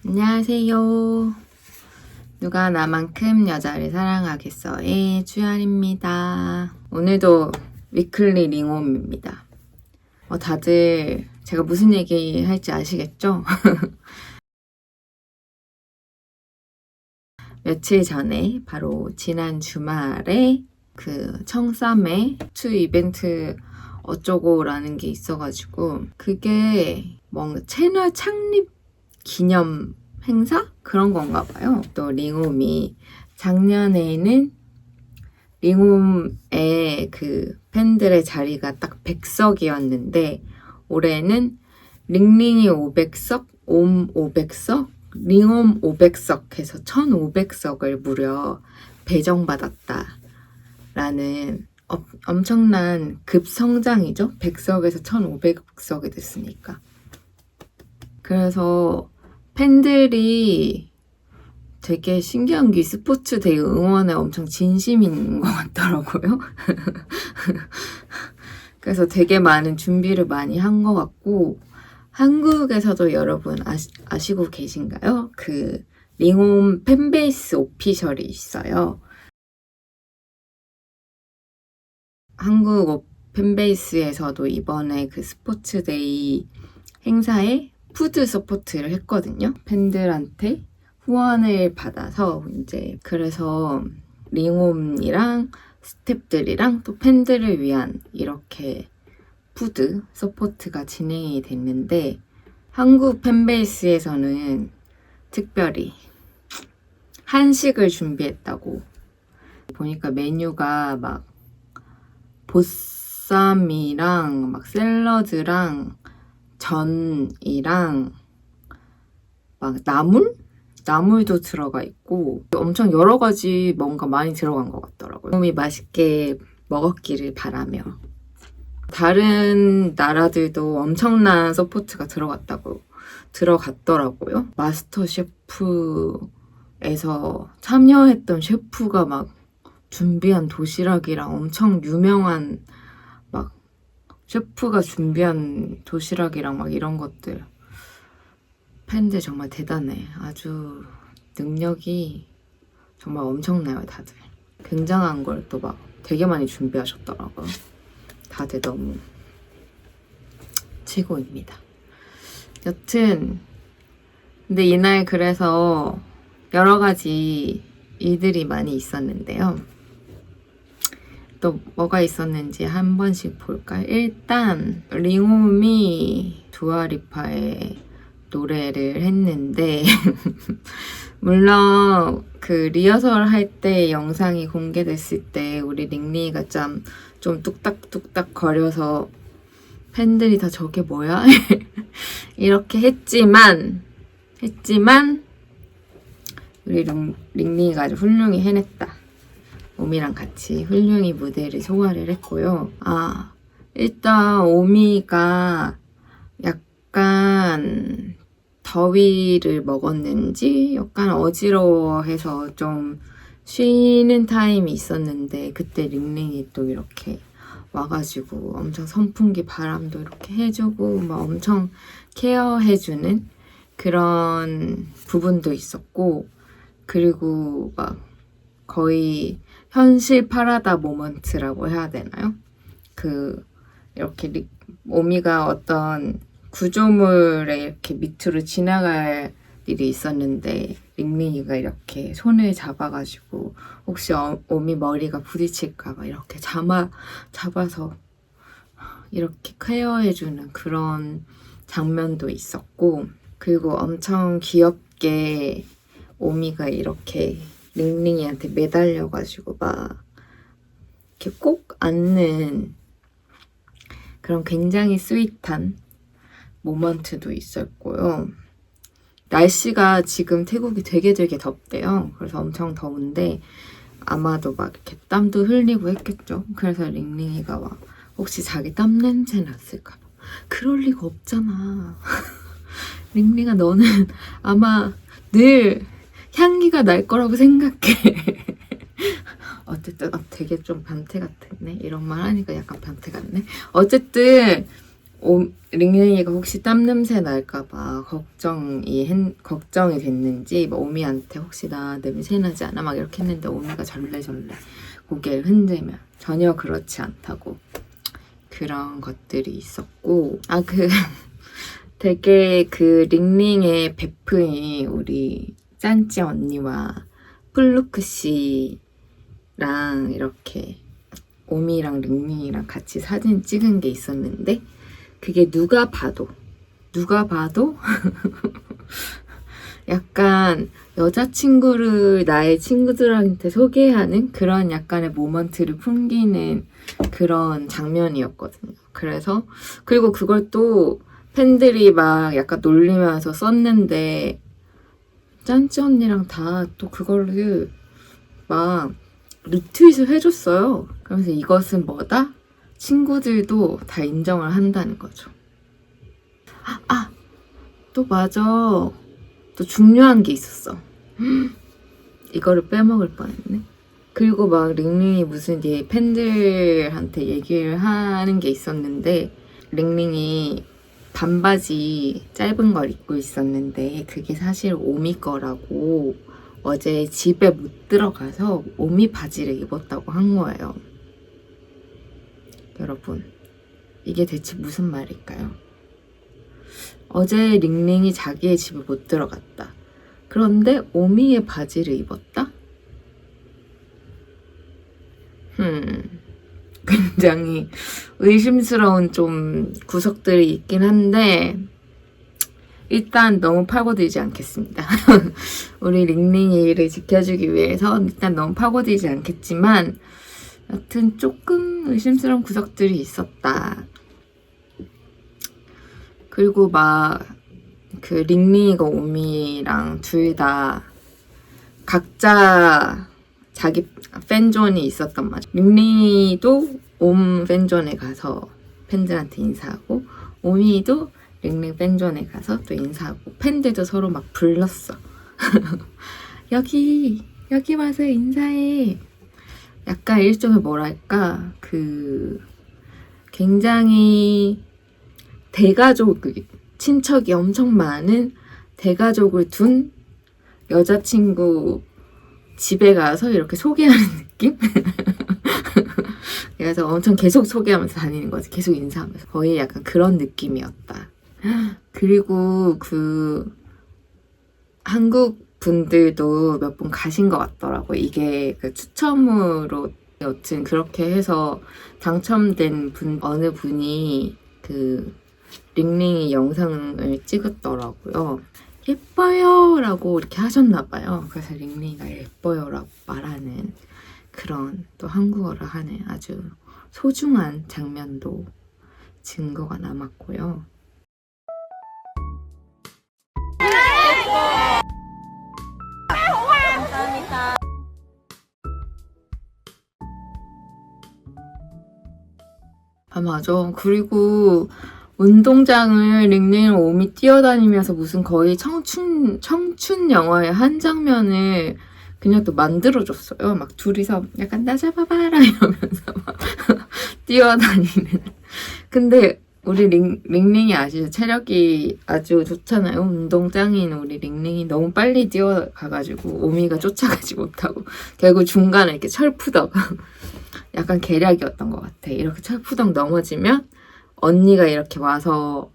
안녕하세요. 누가 나만큼 여자를 사랑하겠어의 주연입니다. 오늘도 위클리 링홈입니다. 다들 제가 무슨 얘기 할지 아시겠죠? 며칠 전에 바로 지난 주말에 그 청쌈의 투 이벤트 어쩌고라는 게 있어가지고 그게 뭔가 채널 창립 기념 행사? 그런 건가 봐요. 또 링홈이 작년에는 링홈의 그 팬들의 자리가 딱 100석이었는데 올해는 링링이 500석, 옴 500석, 링홈 500석 해서 1500석을 무려 배정받았다라는 엄청난 급성장이죠. 100석에서 1500석이 됐으니까. 그래서 팬들이 되게 신기한 게 스포츠 되게 응원에 엄청 진심인 것 같더라고요. 그래서 되게 많은 준비를 많이 한 것 같고 한국에서도 여러분 아시고 계신가요? 그 링홈 팬베이스 오피셜이 있어요. 한국 팬베이스에서도 이번에 그 스포츠데이 행사에 푸드 서포트를 했거든요. 팬들한테 후원을 받아서 이제 그래서 링홈이랑 스태프들이랑 또 팬들을 위한 이렇게 푸드 서포트가 진행이 됐는데 한국 팬베이스에서는 특별히 한식을 준비했다고 보니까 메뉴가 막 보쌈이랑 막 샐러드랑 전이랑 막 나물도 들어가 있고 엄청 여러 가지 뭔가 많이 들어간 것 같더라고요. 몸이 맛있게 먹었기를 바라며 다른 나라들도 엄청난 서포트가 들어갔더라고요. 마스터 셰프에서 참여했던 셰프가 막 준비한 도시락이랑 엄청 유명한 막 셰프가 준비한 도시락이랑 막 이런 것들 팬들 정말 대단해. 아주 능력이 정말 엄청나요. 다들 굉장한 걸 또 막 되게 많이 준비하셨더라고요. 다들 너무 최고입니다. 여튼 근데 이날 그래서 여러 가지 일들이 많이 있었는데요. 또 뭐가 있었는지 한 번씩 볼까요? 일단 링홈이 두아리파의 노래를 했는데 물론 그 리허설 할 때 영상이 공개됐을 때 우리 링링이가 좀 뚝딱뚝딱 거려서 팬들이 다 저게 뭐야? 이렇게 했지만 우리 링링이가 아주 훌륭히 해냈다. 오미랑 같이 훌륭히 무대를 소화를 했고요. 일단 오미가 약간 더위를 먹었는지 약간 어지러워해서 좀 쉬는 타임이 있었는데 그때 링링이 또 이렇게 와가지고 엄청 선풍기 바람도 이렇게 해주고 막 엄청 케어해주는 그런 부분도 있었고 그리고 막 거의 현실 파라다 모먼트라고 해야 되나요? 이렇게 오미가 어떤 구조물에 이렇게 밑으로 지나갈 일이 있었는데 링링이가 이렇게 손을 잡아가지고 혹시 오미 머리가 부딪힐까봐 이렇게 잡아서 이렇게 케어해주는 그런 장면도 있었고 그리고 엄청 귀엽게 오미가 이렇게 링링이한테 매달려가지고 막 이렇게 꼭 안는 그런 굉장히 스윗한 모먼트도 있었고요. 날씨가 지금 태국이 되게 덥대요. 그래서 엄청 더운데 아마도 막 이렇게 땀도 흘리고 했겠죠. 그래서 링링이가 막 혹시 자기 땀 냄새 났을까 봐. 그럴 리가 없잖아. 링링아 너는 아마 늘 향기가 날 거라고 생각해. 어쨌든 되게 좀 변태 같았네. 이런 말 하니까 약간 변태 같네. 어쨌든 링링이가 혹시 땀 냄새 날까봐 걱정이 됐는지 뭐 오미한테 혹시 나 냄새 나지 않아? 막 이렇게 했는데 오미가 절레절레 고개를 흔들면 전혀 그렇지 않다고 그런 것들이 있었고 되게 그 링링의 베프인 우리 짠찌 언니와 플루크 씨랑 이렇게 오미랑 링링이랑 같이 사진 찍은 게 있었는데 그게 누가 봐도 약간 여자친구를 나의 친구들한테 소개하는 그런 약간의 모먼트를 풍기는 그런 장면이었거든요. 그리고 그걸 또 팬들이 막 약간 놀리면서 썼는데 짠찌 언니랑 다 또 그걸로 막 리트윗을 해줬어요. 그래서 이것은 뭐다? 친구들도 다 인정을 한다는 거죠. 또 맞아. 또 중요한 게 있었어. 이거를 빼먹을 뻔했네. 그리고 막 링링이 무슨 얘 팬들한테 얘기를 하는 게 있었는데 링링이 반바지 짧은 걸 입고 있었는데 그게 사실 오미 거라고 어제 집에 못 들어가서 오미 바지를 입었다고 한 거예요. 여러분, 이게 대체 무슨 말일까요? 어제 링링이 자기의 집에 못 들어갔다. 그런데 오미의 바지를 입었다? 굉장히 의심스러운 좀 구석들이 있긴 한데 일단 너무 파고들지 않겠습니다. 우리 링링이를 지켜주기 위해서 일단 너무 파고들지 않겠지만 여튼 조금 의심스러운 구석들이 있었다. 그리고 막 그 링링이가 오미랑 둘 다 각자 자기 팬존이 있었단 말이야. 링링이도 옴 팬존에 가서 팬들한테 인사하고 오미도 링링 팬존에 가서 또 인사하고 팬들도 서로 막 불렀어. 여기 와서 인사해. 약간 일종의 뭐랄까 굉장히 대가족 친척이 엄청 많은 대가족을 둔 여자친구 집에 가서 이렇게 소개하는 느낌? 그래서 엄청 계속 소개하면서 다니는 거지. 계속 인사하면서. 거의 약간 그런 느낌이었다. 그리고 한국 분들도 몇 분 가신 것 같더라고. 이게 추첨으로 여튼 그렇게 해서 당첨된 어느 분이 링링이 영상을 찍었더라고요. 예뻐요 라고 이렇게 하셨나봐요. 그래서 링링이가 예뻐요 라고 말하는 그런 또 한국어를 하는 아주 소중한 장면도 증거가 남았고요. 감사합니다. 맞아. 그리고 운동장을 링링 오미 뛰어다니면서 무슨 거의 청춘 영화의 한 장면을 그냥 또 만들어줬어요. 막 둘이서 약간 나 잡아봐라 이러면서 막 뛰어다니는. 근데 우리 링링이 아시죠? 체력이 아주 좋잖아요. 운동장인 우리 링링이 너무 빨리 뛰어가가지고 오미가 쫓아가지 못하고 결국 중간에 이렇게 철푸덕 약간 계략이었던 것 같아. 이렇게 철푸덕 넘어지면 언니가 이렇게 와서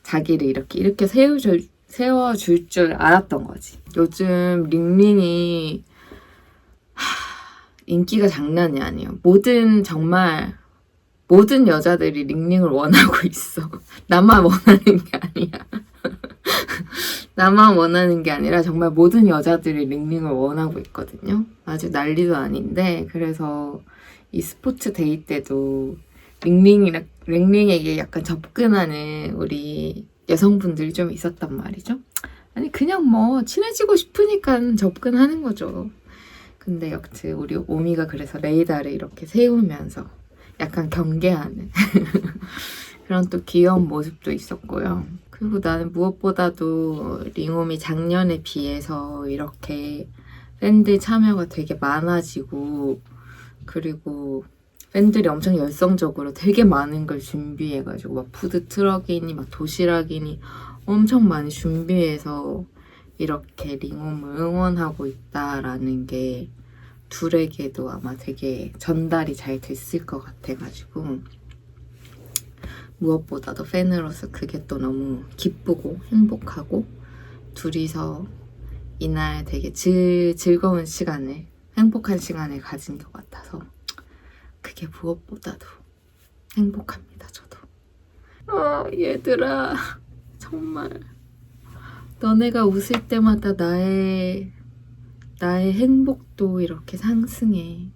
자기를 이렇게 세워줄 줄 알았던 거지. 요즘 링링이 인기가 장난이 아니에요. 모든 여자들이 링링을 원하고 있어. 나만 원하는 게 아니야. 나만 원하는 게 아니라 정말 모든 여자들이 링링을 원하고 있거든요. 아주 난리도 아닌데 그래서 이 스포츠 데이 때도 링링에게 약간 접근하는 우리 여성분들이 좀 있었단 말이죠. 아니 그냥 뭐 친해지고 싶으니까 접근하는 거죠. 근데 여튼 우리 오미가 그래서 레이더를 이렇게 세우면서 약간 경계하는 그런 또 귀여운 모습도 있었고요. 그리고 나는 무엇보다도 링오미 작년에 비해서 이렇게 팬들 참여가 되게 많아지고 그리고 팬들이 엄청 열성적으로 되게 많은 걸 준비해가지고 막 푸드트럭이니 막 도시락이니 엄청 많이 준비해서 이렇게 링홈을 응원하고 있다라는 게 둘에게도 아마 되게 전달이 잘 됐을 것 같아가지고 무엇보다도 팬으로서 그게 또 너무 기쁘고 행복하고 둘이서 이날 되게 즐거운 시간을 행복한 시간을 가진 것 같아서 그게 무엇보다도 행복합니다. 저도. 얘들아 정말 너네가 웃을 때마다 나의 행복도 이렇게 상승해.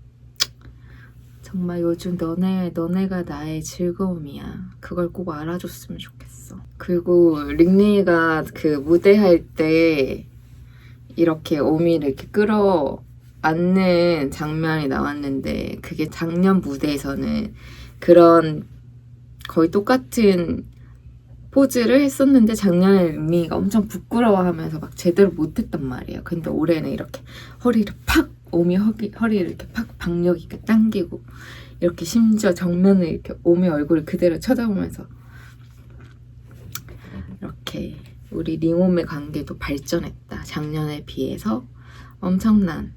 정말 요즘 너네가 나의 즐거움이야. 그걸 꼭 알아줬으면 좋겠어. 그리고 링링이가 그 무대할 때 이렇게 오미를 이렇게 끌어안는 장면이 나왔는데 그게 작년 무대에서는 그런 거의 똑같은 포즈를 했었는데 작년에 링링이가 엄청 부끄러워하면서 막 제대로 못했단 말이에요. 근데 올해는 이렇게 허리를 팍 오미 허리를 이렇게 팍 박력 있게 당기고 이렇게 심지어 정면을 이렇게 오미 얼굴을 그대로 쳐다보면서 이렇게 우리 링오미 관계도 발전했다. 작년에 비해서 엄청난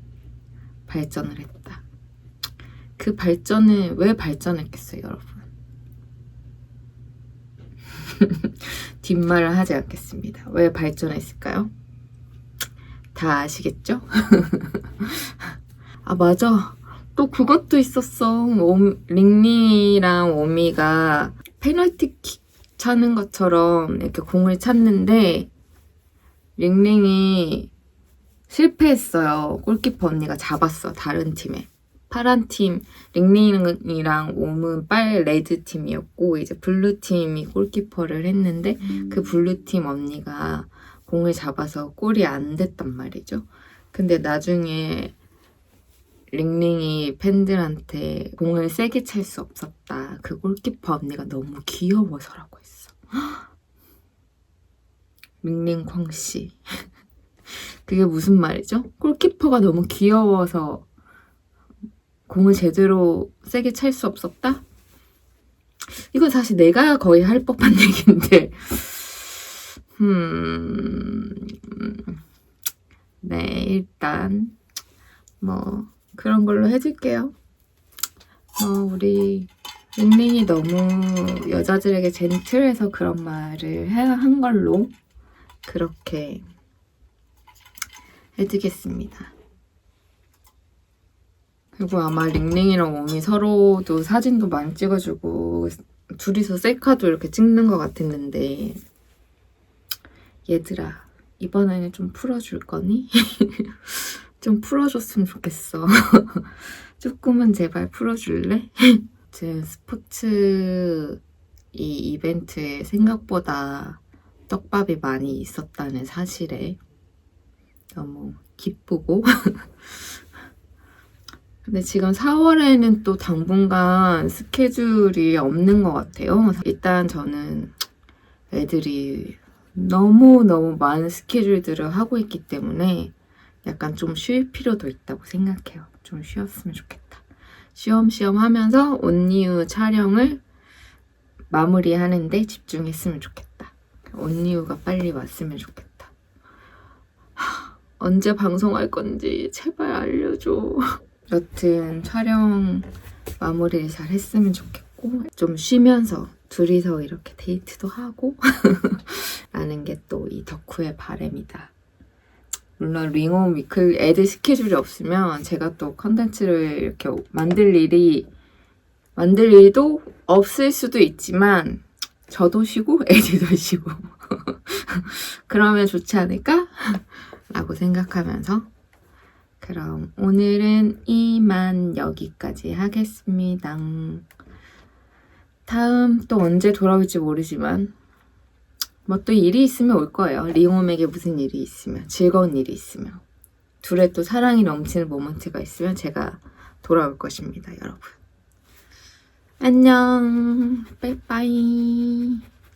발전을 했다. 그 발전은 왜 발전했겠어요, 여러분? 뒷말을 하지 않겠습니다. 왜 발전했을까요? 다 아시겠죠? 아 맞아. 또 그것도 있었어. 링링이랑 오미가 페널티킥 차는 것처럼 이렇게 공을 찼는데 링링이 실패했어요. 골키퍼 언니가 잡았어. 다른 팀에. 파란 팀 링링이랑 옴은 레드 팀이었고 이제 블루 팀이 골키퍼를 했는데 그 블루 팀 언니가 공을 잡아서 골이 안 됐단 말이죠. 근데 나중에 링링이 팬들한테 공을 세게 찰 수 없었다. 그 골키퍼 언니가 너무 귀여워서라고 했어. 링링 콩씨. 그게 무슨 말이죠? 골키퍼가 너무 귀여워서 공을 제대로 세게 찰 수 없었다? 이건 사실 내가 거의 할 법한 얘기인데 네, 일단 뭐 그런 걸로 해줄게요. 우리 링링이 너무 여자들에게 젠틀해서 그런 말을 한 걸로 그렇게 해주겠습니다. 그리고 아마 링링이랑 옴이 서로도 사진도 많이 찍어주고 둘이서 셀카도 이렇게 찍는 것 같았는데 얘들아 이번에는 좀 풀어줄 거니? 좀 풀어줬으면 좋겠어. 조금은 제발 풀어줄래? 아무튼 스포츠 이 이벤트에 생각보다 떡밥이 많이 있었다는 사실에 너무 기쁘고 근데 지금 4월에는 또 당분간 스케줄이 없는 것 같아요. 일단 저는 애들이 너무너무 많은 스케줄들을 하고 있기 때문에 약간 좀 쉴 필요도 있다고 생각해요. 좀 쉬었으면 좋겠다. 쉬엄쉬엄 하면서 온리우 촬영을 마무리하는데 집중했으면 좋겠다. 온리우가 빨리 왔으면 좋겠다. 언제 방송할 건지 제발 알려줘. 여튼 촬영 마무리를 잘 했으면 좋겠고 좀 쉬면서 둘이서 이렇게 데이트도 하고 라는 게 또 이 덕후의 바람이다. 물론 링홈 위클 애들 스케줄이 없으면 제가 또 컨텐츠를 이렇게 만들 일도 없을 수도 있지만 저도 쉬고 애들도 쉬고 그러면 좋지 않을까? 라고 생각하면서 그럼 오늘은 이만 여기까지 하겠습니다. 다음 또 언제 돌아올지 모르지만 뭐 또 일이 있으면 올 거예요. 링홈에게 무슨 일이 있으면 즐거운 일이 있으면 둘의 또 사랑이 넘치는 모먼트가 있으면 제가 돌아올 것입니다. 여러분 안녕 빠이빠이.